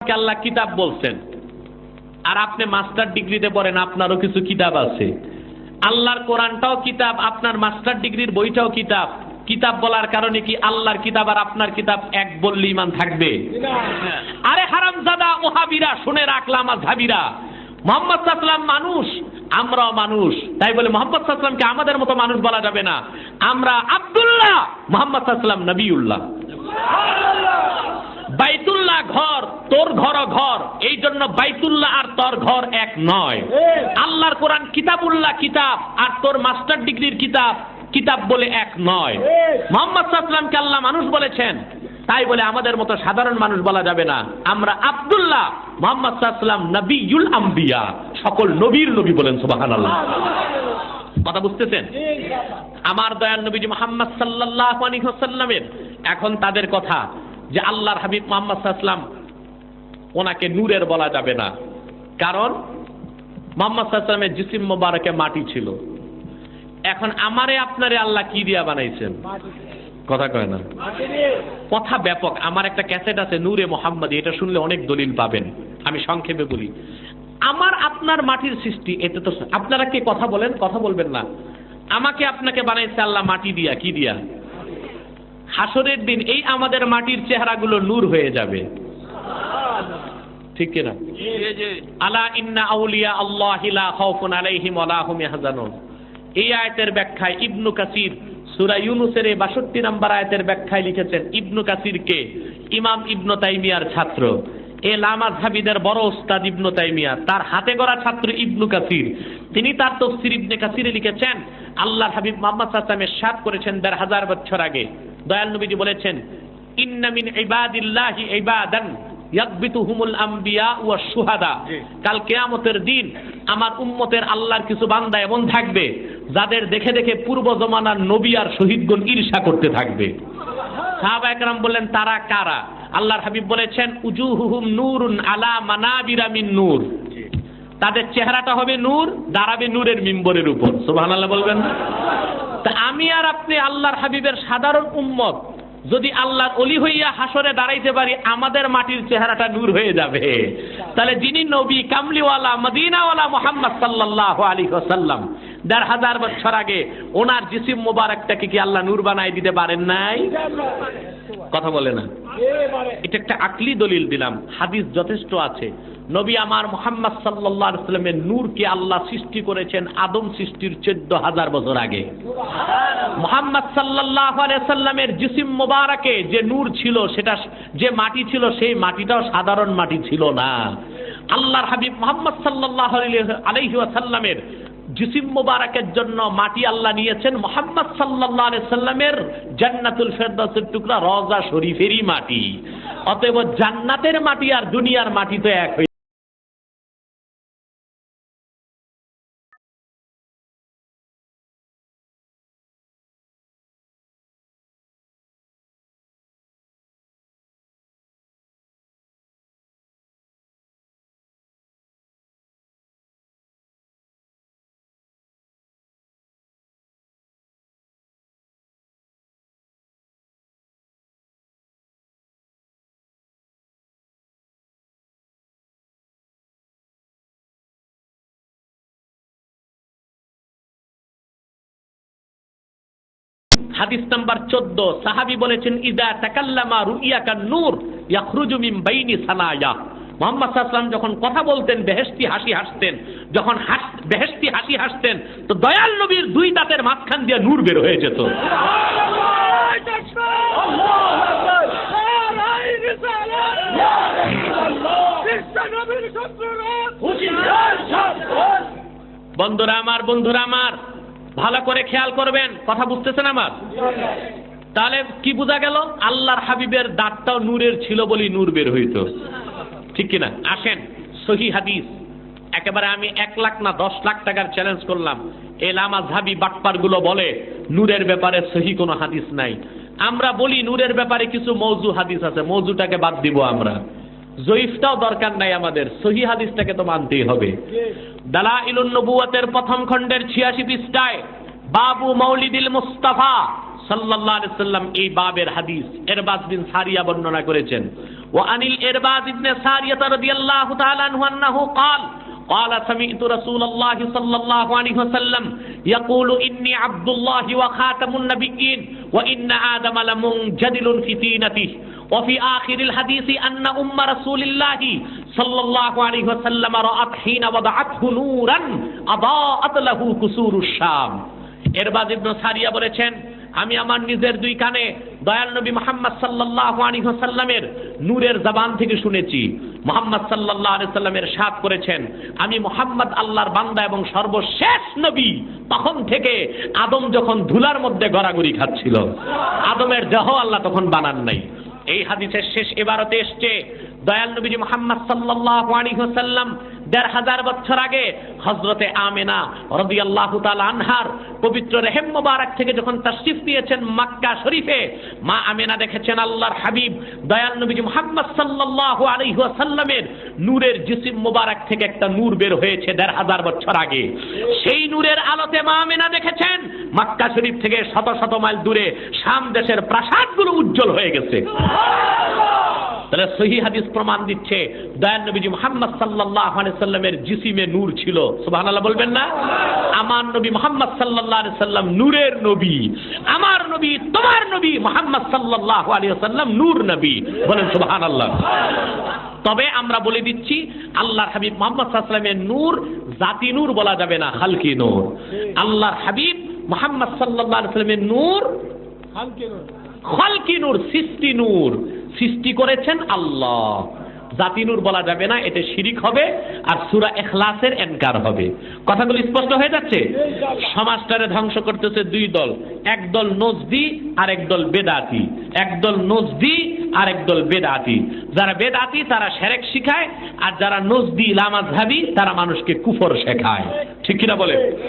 আল্লাহ কিতাব বলছেন, আর আপনি মাস্টার ডিগ্রিতে পড়েন, আপনারও কিছু কিতাব আছে। আল্লাহর কোরআনটাও কিতাব, আপনার মাস্টার ডিগ্রির বইটাও কিতাব। কিতাব বলার কারণে কি আল্লাহর কিতাব আর আপনার কিতাব এক বললে ঈমান থাকবে? আরে হারামজাদা ওহাবিরা, শুনে রাখলাম আযহাবিরা, মুহাম্মদ সাল্লাল্লাহু আলাইহি ওয়াসাল্লাম মানুষ, আমরাও মানুষ, তাই বলে মুহাম্মদ সাল্লাল্লাহু আলাইহি ওয়াসাল্লামকে আমাদের মতো মানুষ বলা যাবে না। আমরা আব্দুল্লাহ, মুহাম্মদ সাল্লাল্লাহু আলাইহি ওয়াসাল্লাম নবিউল্লাহ। বাইতুল্লাহ ঘর, তোর ঘর ঘর, এই জন্য বাইতুল্লাহ আর তোর ঘর এক নয়। আল্লাহর কোরআন কিতাবুল্লাহ কিতাব, আর তোর মাস্টার ডিগ্রির কিতাব কিতাব বলে এক নয়। মুহাম্মদ সাল্লাল্লাহু আলাইহি ওয়াসাল্লামকে আল্লাহ মানুষ বলেছেন, তাই বলে আমাদের মতো সাধারণ মানুষ বলা যাবে না। আমরা আব্দুল্লাহ, মুহাম্মদ সাল্লাল্লাহু আলাইহি ওয়াসাল্লাম নবিয়ুল আম্বিয়া, সকল নবীর নবী বলেন সুবহানাল্লাহ। কথা বুঝতেছেন? আমার দয়াল নবীজি মুহাম্মদ সাল্লাল্লাহু আলাইহি ওয়াসাল্লামের এখন তাদের কথা যে আল্লাহর হাবিব মুহাম্মদ সাল্লাল্লাহু আলাইহি ওয়াসাল্লাম, ওনাকে নূরের বলা যাবে না, কারণ মুহাম্মদ সাল্লাল্লাহু আলাইহি ওয়াসাল্লামের জিসিম মোবারকে মাটি ছিল। এখন আমারে আপনারে আল্লাহ কি দিয়া বানাইছেন? কথা কয় না, কথা ব্যাপক। আমার একটা ক্যাসেট আছে নূরে মোহাম্মদী, এটা শুনলে অনেক দলিল পাবেন। আমি সংক্ষেপে বলি, আমার আপনার মাটির সৃষ্টি, এতে তো আপনারা কে কথা বলেন? কথা বলবেন না। আমাকে আপনাকে বানাইছে আল্লাহ মাটি দিয়া, কি দিয়া? হাসরের দিন এই আমাদের মাটির চেহারাগুলো নূর হয়ে যাবে, ঠিক কিনা? আলা ইন্না আউলিয়া আল্লাহি লা খাউফুন আলাইহিম ওয়া লা হুম ইয়াহজানুন। এই আয়াতের ব্যাখ্যায় ইবনু কাসির সূরা ইউনূসের 62 নম্বর আয়াতের ব্যাখ্যায় লিখেছেন, ইবনু কাসির কে? ইমাম ইবনু তাইমিয়ার ছাত্র, এ লামাযহাবীদের বড় ওস্তাদ ইবনু তাইমিয়া, তার হাতে গড়া ছাত্র ইবনু কাসির। তিনি তার তাফসীর ইবনে কাসিরে লিখেছেন, আল্লাহর হাবিব মুহাম্মদ সাল্লাল্লাহু আলাইহি ওয়াসাল্লাম ইরশাদ করেছেন ১৫০০ বছর আগে, দয়াল নবীজি বলেছেন, ইন্না মিন ইবাদিল্লাহি ইবাদান ইয়াকবিতুহুমুল আম্বিয়া ওয়াশ শুহাদা। কাল কিয়ামতের দিন আমার উম্মতের আল্লাহর কিছু বান্দা এমন থাকবে যাদের দেখে দেখে পূর্ব জমানার নবী আর শহীদগণ ঈর্ষা করতে থাকবে। সাহাবায়ে কেরাম বললেন, তারা কারা? আল্লাহর হাবিব বলেছেন, উজুহুহুম নূরুন আলা মানাবিরা মিন নূর। তাদের চেহারাটা হবে নূর, দাঁড়াবে নূরের মিম্বরের উপর। সুবহানাল্লাহ বলবেন না? তা আমি আর আপনি আল্লাহর হাবিবের সাধারণ উম্মত যদি আল্লাহর ওলি হইয়া হাসরে দাঁড়াইতে পারি, আমাদের মাটির চেহারাটা নূর হয়ে যাবে। তাহলে যিনি নবী কামলিওয়ালা মদিনাওয়ালা মুহাম্মদ সাল্লাল্লাহু আলাইহি ওয়াসাল্লাম, ১৫০০ বছর আগে ওনার জিসিম মোবারকটাকে কি আল্লাহ নূর বানাই দিতে পারেন নাই? কথা বলে না। এটা একটা আকলি দলিল দিলাম, হাদিস যথেষ্ট আছে। নবী আমার মুহাম্মদ সাল্লাল্লাহু আলাইহি ওয়াসাল্লামের নূরকে আল্লাহ সৃষ্টি করেছেন আদম সৃষ্টির ১৪,০০০ বছর আগে। মুহাম্মদ সাল্লাল্লাহু আলাইহি ওয়াসাল্লামের জিসিম মোবারকে যে নূর ছিল, সেটা যে মাটি ছিল, সেই মাটিটাও সাধারণ মাটি ছিল না। আল্লাহর হাবিব মুহাম্মদ সাল্লাল্লাহু আলাইহি ওয়াসাল্লামের জিসিম মোবারকের জন্য মাটি আল্লাহ নিয়েছেন মুহাম্মদ সাল্লাল্লাহু আলাইহি ওয়াসাল্লামের জান্নাতুল ফেরদাউসের টুকরা রওজা শরীফেরই মাটি। অতএব জান্নাতের মাটি আর দুনিয়ার মাটি তো এক। হাদিস নাম্বার ১৪, সাহাবী বলেছেন, ইযা তাকাল্লামা রুইয়াকান নূর ইয়াখরুজু মিন বাইনি সানায়া। মুহাম্মদ সাল্লাল্লাহু আলাইহি ওয়াসাল্লাম যখন কথা বলতেন বেহেশতি হাসি হাসতেন, যখন বেহেশতি হাসি হাসতেন তো দয়াল নবীর দুই দাঁতের মাঝখান দিয়ে নূর বের হয়ে যেত। বন্ধুরা আমার, বন্ধুরা আমার, ভালো করে খেয়াল করবেন, কথা বুঝতেছেন আমার? তাহলে কি বোঝা গেল? আল্লাহর হাবিবের দাঁতটাও নূরের ছিল বলেই নূর বের হইত, ঠিক কিনা? আসেন সহিহ হাদিস, একেবারে আমি ১ লাখ না ১০ লাখ টাকার চ্যালেঞ্জ করলাম, এই লামাযহাবী বাটপারগুলো বলে নূরের ব্যাপারে সহিহ কোনো হাদিস নাই। আমরা বলি নূরের ব্যাপারে কিছু মওযু হাদিস আছে, মওযুটাকে বাদ দিব আমরা, জয়ীফটাও দরকার নাই আমাদের, সহিহ হাদিসটাকে তো মানতেই হবে। দালাইলুন নবুওয়াতের প্রথম খণ্ডের ৮৬ পৃষ্ঠায় বাবু মাউলিদিল মুস্তাফা সাল্লাল্লাহু আলাইহি ওয়াসাল্লাম এই বাবের হাদিস ইরবাদ বিন সারিয়া বর্ণনা করেছেন। ওয়া আনিল ইরবাদ ইবনে সারিয়া রাদিয়াল্লাহু তাআলা আনহু আন্নাহু قال قال سمعت رسول الله صلى الله عليه وسلم يقول إني عبد الله وخاتم النبيين وإن آدم لمنجدل في طينته وفي آخر الحديث أن أم رسول الله صلى الله عليه وسلم رأت حين وضعته نورا أضاءت له كسور الشام। ইরবাদ ইবনে সারিয়া বলেছেন, আমি আমার নিজের দুই কানে দয়াল নবী মুহাম্মদ সাল্লাল্লাহু আলাইহি ওয়াসাল্লামের নূরের জবান থেকে শুনেছি। মুহাম্মদ সাল্লাল্লাহু আলাইহি ওয়াসাল্লামের সাথ করেছেন, আমি মুহাম্মদ আল্লাহর বান্দা এবং সর্বশেষ নবী তখন থেকে আদম যখন ধুলার মধ্যে গড়াগড়ি খাচ্ছিল, আদমের দেহ আল্লাহ তখন বানান নাই। এই হাদিসের শেষ ইবারতে এসছে দয়াল নবী মুহাম্মদ সাল্লাল্লাহু আলাইহি ওয়াসাল্লাম ১৫০০ বছর আগে হযরতে আমেনা রাদিয়াল্লাহু তাআলা আনহার পবিত্র রেহেম মোবারক থেকে যখন তাশরিফ নিয়েছেন মক্কা শরীফে, মা আমেনা দেখেছেন আল্লাহর হাবিব দয়াল নবী মুহাম্মদ সাল্লাল্লাহু আলাইহি ওয়াসাল্লামের নূরের জিসিম মোবারক থেকে একটা নূর বের হয়েছে ১৫০০ বছর আগে। সেই নূরের আলোতে মা আমেনা দেখেছেন মক্কা শরীফ থেকে শত শত মাইল দূরে শাম দেশের প্রাসাদগুলো উজ্জ্বল হয়ে গেছে। তাহলে সহিহ হাদিস প্রমাণ দিচ্ছে দয়াল নবী মুহাম্মদ সাল্লাল্লাহু আলাইহি ওয়াসাল্লামের জিসিমে নূর ছিল। সুবহানাল্লাহ বলবেন না? আমার নবী মুহাম্মদ সাল্লাল্লাহু আলাইহি ওয়াসাল্লাম নূরের নবী, আমার নবী তোমার নবী মুহাম্মদ সাল্লাল্লাহু আলাইহি ওয়াসাল্লাম নূর নবী। বলেন সুবহানাল্লাহ। তবে আমরা বলে দিচ্ছি আল্লাহর হাবিব মুহাম্মদ সাল্লাল্লাহু আলাইহি ওয়াসাল্লামের নূর জাতি নূর বলা যাবে না, খালকি নূর। আল্লাহর হাবিব মুহাম্মদ সাল্লাল্লাহু আলাইহি ওয়াসাল্লামের নূর খালকি নূর, সৃষ্টি নূর, সৃষ্টি করেছেন আল্লাহ। জাতি নূর বলা যাবে না, এতে শিরিক হবে আর সূরা ইখলাসের ইনকার হবে। কথাগুলো স্পষ্ট হয়ে যাচ্ছে? সমাজটারে ধ্বংস করতেছে দুই দল, একদল নজদি আর একদল বেদাতি। একদল নজদি আর একদল বেদাতি। যারা বেদাতি তারা শিরক শিখায়, আর যারা নজদি লামাযহাবী তারা মানুষকে কুফর শেখায়। ঠিক কিনা বলে?